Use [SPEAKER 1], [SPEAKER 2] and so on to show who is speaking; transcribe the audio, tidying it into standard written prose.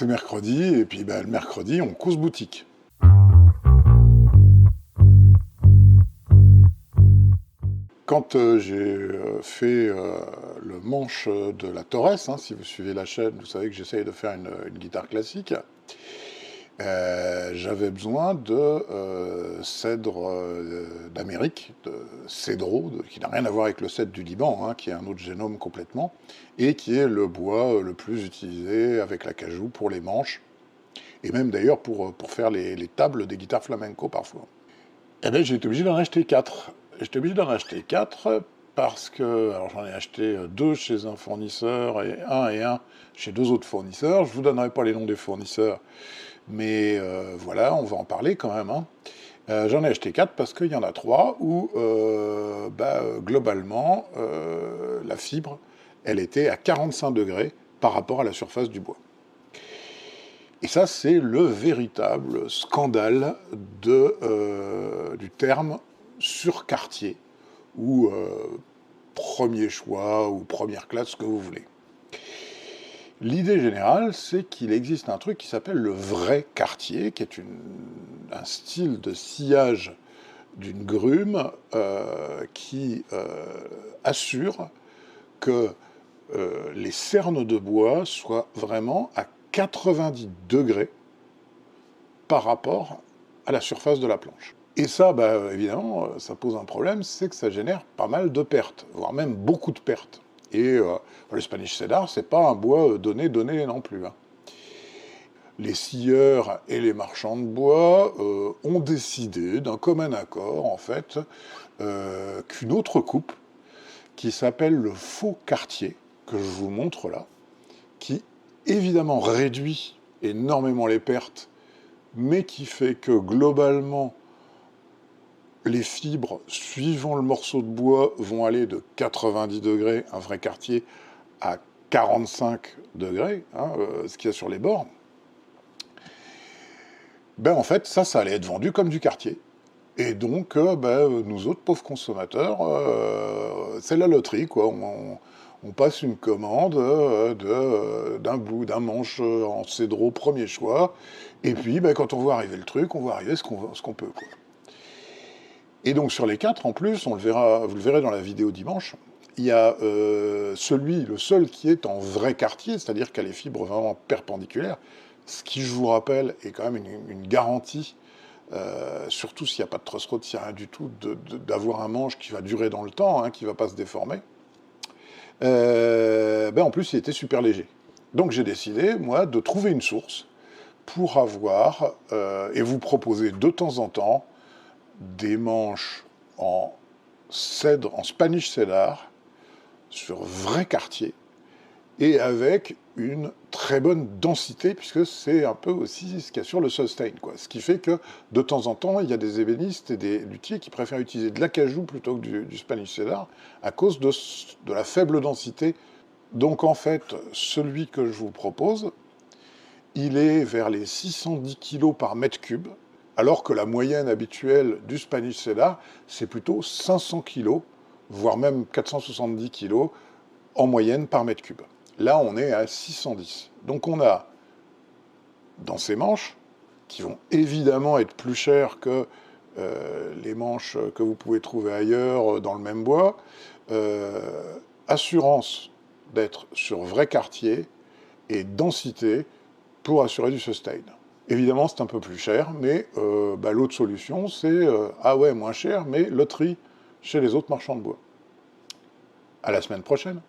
[SPEAKER 1] c'est mercredi, et puis le mercredi, on cause boutique. Quand j'ai fait le manche de la Torres, si vous suivez la chaîne, vous savez que j'essaye de faire une guitare classique, j'avais besoin de cèdre d'Amérique, de cédro, qui n'a rien à voir avec le cèdre du Liban, qui est un autre génome complètement, et qui est le bois le plus utilisé avec l'acajou pour les manches, et même d'ailleurs pour faire les tables des guitares flamenco parfois. Eh bien, j'ai été obligé d'en acheter 4. J'étais obligé d'en acheter 4 parce que, alors j'en ai acheté 2 chez un fournisseur et un chez 2 autres fournisseurs. Je vous donnerai pas les noms des fournisseurs, mais voilà, on va en parler quand même. J'en ai acheté 4 parce qu'il y en a 3 où, globalement, la fibre, elle était à 45 degrés par rapport à la surface du bois. Et ça, c'est le véritable scandale du terme sur-quartier, ou premier choix, ou première classe, ce que vous voulez. L'idée générale, c'est qu'il existe un truc qui s'appelle le vrai quartier, qui est un style de sciage d'une grume qui assure que les cernes de bois soient vraiment à 90 degrés par rapport à la surface de la planche. Et ça, évidemment, ça pose un problème, c'est que ça génère pas mal de pertes, voire même beaucoup de pertes. Et le Spanish Cedar, c'est pas un bois donné non plus. Les scieurs et les marchands de bois ont décidé d'un commun accord, en fait, qu'une autre coupe, qui s'appelle le faux quartier, que je vous montre là, qui évidemment réduit énormément les pertes, mais qui fait que globalement, les fibres, suivant le morceau de bois, vont aller de 90 degrés, un vrai quartier, à 45 degrés, ce qu'il y a sur les bords. En fait, ça allait être vendu comme du quartier. Et donc, nous autres pauvres consommateurs, c'est la loterie, quoi. On passe une commande d'un manche en cédro premier choix, et puis quand on voit arriver le truc, on voit arriver ce qu'on peut, quoi. Et donc sur les 4, en plus, vous le verrez dans la vidéo dimanche, il y a le seul qui est en vrai quartier, c'est-à-dire qu'il y a les fibres vraiment perpendiculaires, ce qui, je vous rappelle, est quand même une garantie, surtout s'il n'y a pas de truss rod, s'il n'y a rien du tout, d'avoir un manche qui va durer dans le temps, qui ne va pas se déformer. En plus, il était super léger. Donc j'ai décidé, moi, de trouver une source pour avoir, et vous proposer de temps en temps, des manches en cèdre, en Spanish Cedar, sur vrai quartier, et avec une très bonne densité, puisque c'est un peu aussi ce qu'il y a sur le sustain, quoi. Ce qui fait que, de temps en temps, il y a des ébénistes et des luthiers qui préfèrent utiliser de l'acajou plutôt que du Spanish Cedar, à cause de la faible densité. Donc en fait, celui que je vous propose, il est vers les 610 kg par mètre cube, alors que la moyenne habituelle du Spanish Cedar, c'est plutôt 500 kg, voire même 470 kg en moyenne par mètre cube. Là, on est à 610. Donc on a, dans ces manches, qui vont évidemment être plus chères que les manches que vous pouvez trouver ailleurs dans le même bois, assurance d'être sur vrai quartier et densité pour assurer du sustain. Évidemment, c'est un peu plus cher, mais l'autre solution, c'est moins cher, mais loterie chez les autres marchands de bois. À la semaine prochaine.